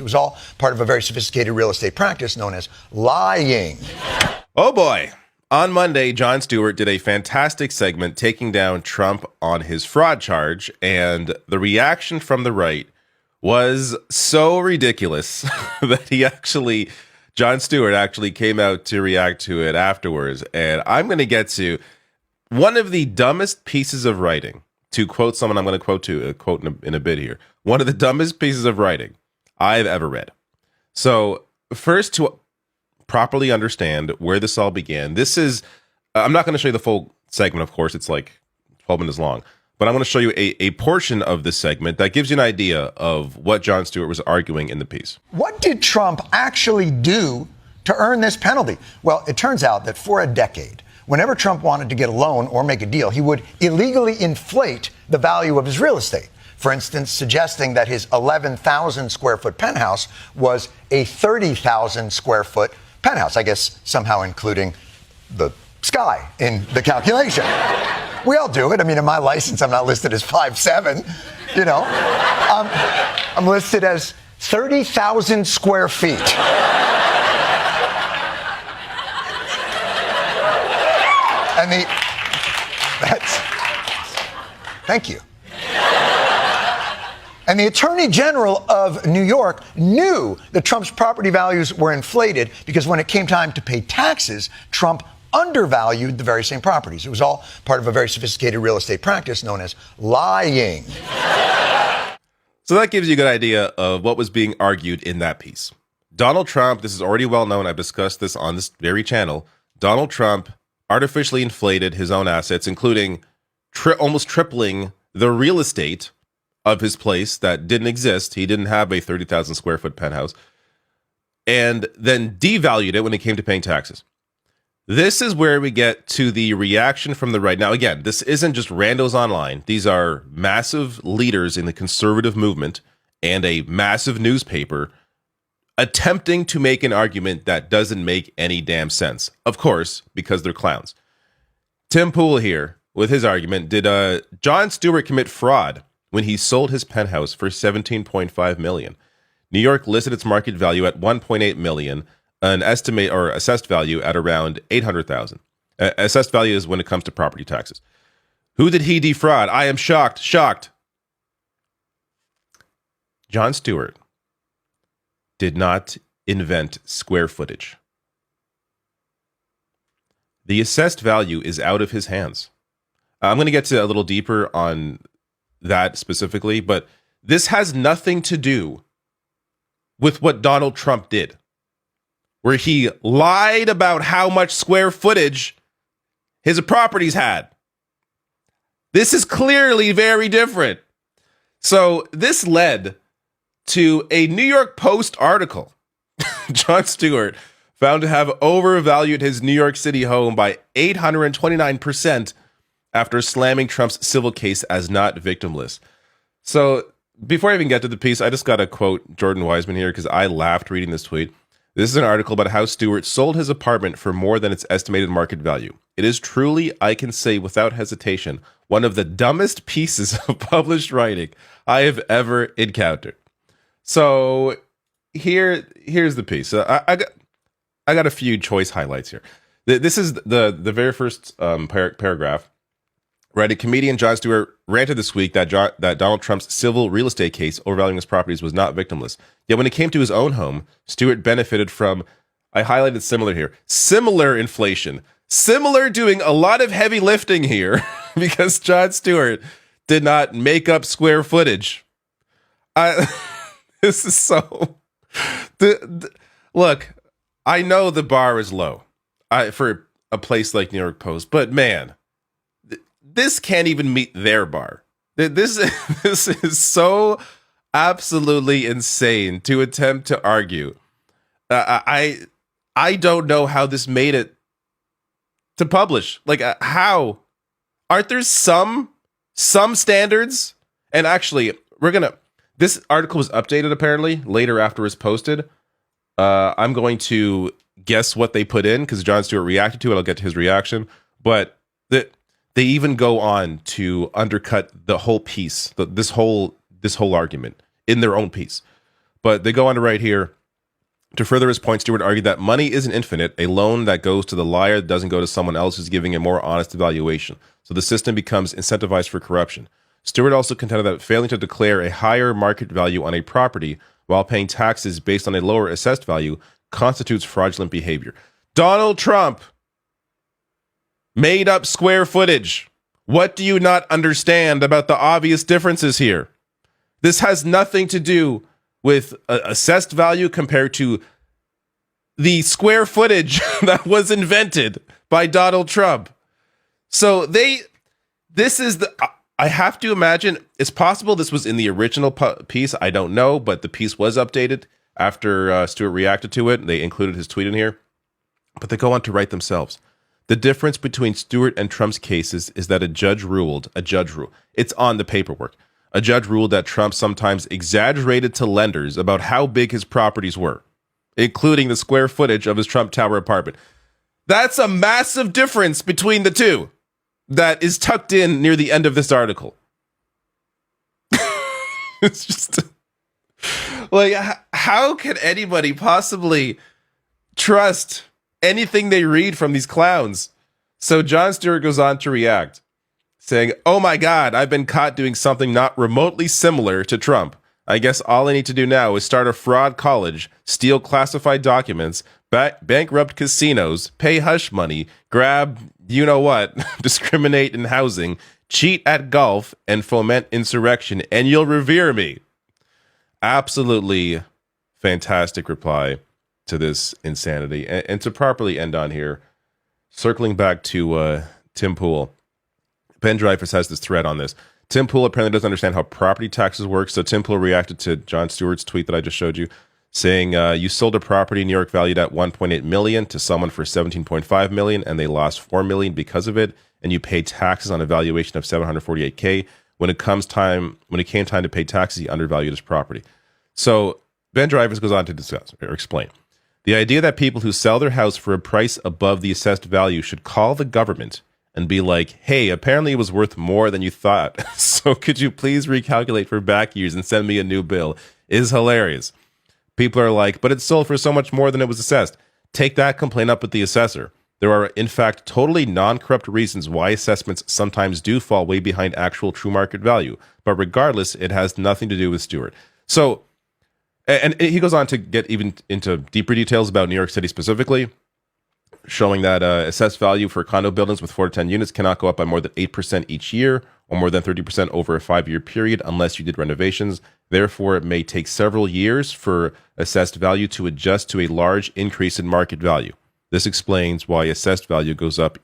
It was all part of a very sophisticated real estate practice known as lying. Oh boy. On Monday, Jon Stewart did a fantastic segment taking down Trump on his fraud charge, and the reaction from the right was so ridiculous that Jon Stewart actually came out to react to it afterwards. And I'm going to get to one of the dumbest pieces of writing, to quote someone I'm going to quote in a bit here. One of the dumbest pieces of writing I've ever read. So first, to properly understand where this all began, this is, I'm not going to show you the full segment, of course, it's like 12 minutes long, but I'm going to show you a portion of this segment that gives you an idea of what Jon Stewart was arguing in the piece. What did Trump actually do to earn this penalty? Well, it turns out that for a decade, whenever Trump wanted to get a loan or make a deal, he would illegally inflate the value of his real estate. For instance, suggesting that his 11,000 square foot penthouse was a 30,000 square foot penthouse, I guess somehow including the sky in the calculation. We all do it. I mean, in my license, I'm not listed as 5'7", you know. I'm listed as 30,000 square feet. And thank you. And the Attorney General of New York knew that Trump's property values were inflated because when it came time to pay taxes, Trump undervalued the very same properties. It was all part of a very sophisticated real estate practice known as lying. So that gives you a good idea of what was being argued in that piece. Donald Trump, this is already well known, I've discussed this on this very channel, Donald Trump artificially inflated his own assets, including almost tripling the real estate of his place that didn't exist. He didn't have a 30,000 square foot penthouse, and then devalued it when it came to paying taxes. This is where we get to the reaction from the right. Now, again, this isn't just randos online. These are massive leaders in the conservative movement and a massive newspaper attempting to make an argument that doesn't make any damn sense. Of course, because they're clowns. Tim Pool here with his argument. Did Jon Stewart commit fraud when he sold his penthouse for $17.5 million? New York listed its market value at $1.8 million, an estimate or assessed value at around $800,000. Assessed value is when it comes to property taxes. Who did he defraud? I am shocked. Jon Stewart did not invent square footage. The assessed value is out of his hands. I'm going to get to a little deeper on that specifically, but this has nothing to do with what Donald Trump did, where he lied about how much square footage his properties had. This is clearly very different. So this led to a New York Post article. Jon Stewart found to have overvalued his New York City home by 829% after slamming Trump's civil case as not victimless. So before I even get to the piece, I just got to quote Jordan Weisman here because I laughed reading this tweet. This is an article about how Stewart sold his apartment for more than its estimated market value. It is truly, I can say without hesitation, one of the dumbest pieces of published writing I have ever encountered. So here's the piece. I got a few choice highlights here. This is the very first paragraph. Right, a comedian, Jon Stewart, ranted this week that Donald Trump's civil real estate case overvaluing his properties was not victimless. Yet when it came to his own home, Stewart benefited from, I highlighted similar here, similar inflation. Similar doing a lot of heavy lifting here because Jon Stewart did not make up square footage. This is so... Look, I know the bar is low for a place like New York Post, but man... This can't even meet their bar. This is so absolutely insane to attempt to argue. I don't know how this made it to publish. Like, how? Aren't there some standards? And actually, this article was updated apparently later after it was posted. I'm going to guess what they put in because Jon Stewart reacted to it. I'll get to his reaction. But they even go on to undercut the whole piece, this whole argument in their own piece. But they go on to write here, to further his point, Stewart argued that money isn't infinite. A loan that goes to the liar doesn't go to someone else who's giving a more honest evaluation. So the system becomes incentivized for corruption. Stewart also contended that failing to declare a higher market value on a property while paying taxes based on a lower assessed value constitutes fraudulent behavior. Donald Trump made up square footage. What do you not understand about the obvious differences here? This has nothing to do with assessed value compared to the square footage that was invented by Donald Trump. So I have to imagine, it's possible this was in the original piece. I don't know, but the piece was updated after Stewart reacted to it. They included his tweet in here, but they go on to write themselves. The difference between Stewart and Trump's cases is that a judge ruled, it's on the paperwork. A judge ruled that Trump sometimes exaggerated to lenders about how big his properties were, including the square footage of his Trump Tower apartment. That's a massive difference between the two that is tucked in near the end of this article. It's just like, how can anybody possibly trust anything they read from these clowns? So Jon Stewart goes on to react, saying, "Oh my God, I've been caught doing something not remotely similar to Trump. I guess all I need to do now is start a fraud college, steal classified documents, bankrupt casinos, pay hush money, grab you-know-what, discriminate in housing, cheat at golf, and foment insurrection, and you'll revere me." Absolutely fantastic reply to this insanity. And to properly end on here, circling back to Tim Pool, Ben Dreyfuss has this thread on this. Tim Pool apparently doesn't understand how property taxes work. So Tim Pool reacted to Jon Stewart's tweet that I just showed you, saying, you sold a property in New York valued at $1.8 million to someone for $17.5 million, and they lost $4 million because of it, and you paid taxes on a valuation of $748K. When it came time to pay taxes, he undervalued his property. So Ben Dreyfuss goes on to discuss or explain. The idea that people who sell their house for a price above the assessed value should call the government and be like, hey, apparently it was worth more than you thought, so could you please recalculate for back years and send me a new bill, is hilarious. People are like, but it sold for so much more than it was assessed. Take that complaint up with the assessor. There are, in fact, totally non-corrupt reasons why assessments sometimes do fall way behind actual true market value. But regardless, it has nothing to do with Stewart. So, and he goes on to get even into deeper details about New York City specifically, showing that assessed value for condo buildings with 4 to 10 units cannot go up by more than 8% each year or more than 30% over a 5-year period unless you did renovations. Therefore, it may take several years for assessed value to adjust to a large increase in market value. This explains why assessed value goes up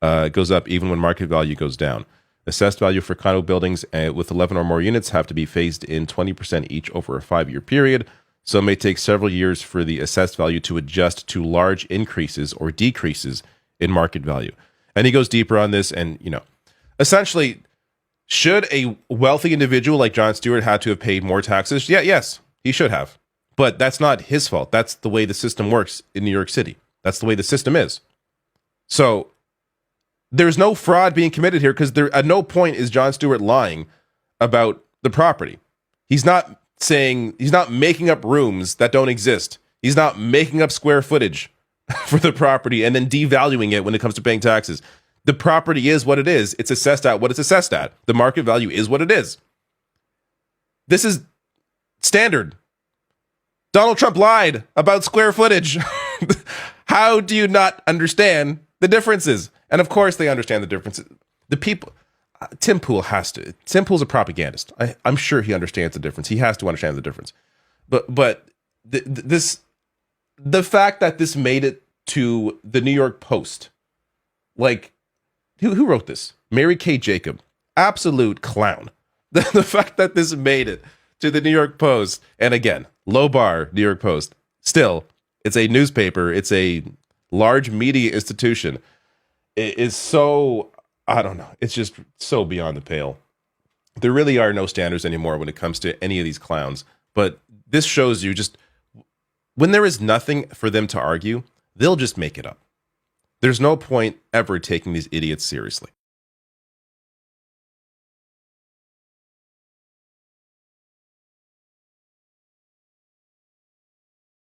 even when market value goes down. Assessed value for condo buildings with 11 or more units have to be phased in 20% each over a 5-year period. So it may take several years for the assessed value to adjust to large increases or decreases in market value. And he goes deeper on this and, essentially, should a wealthy individual like Jon Stewart have to have paid more taxes? Yes, he should have. But that's not his fault. That's the way the system works in New York City. That's the way the system is. So there's no fraud being committed here because at no point is Jon Stewart lying about the property. He's not making up rooms that don't exist. He's not making up square footage for the property and then devaluing it when it comes to paying taxes. The property is what it is. It's assessed at what it's assessed at. The market value is what it is. This is standard. Donald Trump lied about square footage. How do you not understand the differences? And of course they understand the differences. The people... Tim Pool has to. Tim Pool's a propagandist. I'm sure he understands the difference. He has to understand the difference. But the fact that this made it to the New York Post, like, who wrote this? Mary Kay Jacob, absolute clown. The fact that this made it to the New York Post, and again, low bar, New York Post. Still, it's a newspaper. It's a large media institution. It is so... I don't know. It's just so beyond the pale. There really are no standards anymore when it comes to any of these clowns. But this shows you just when there is nothing for them to argue, they'll just make it up. There's no point ever taking these idiots seriously.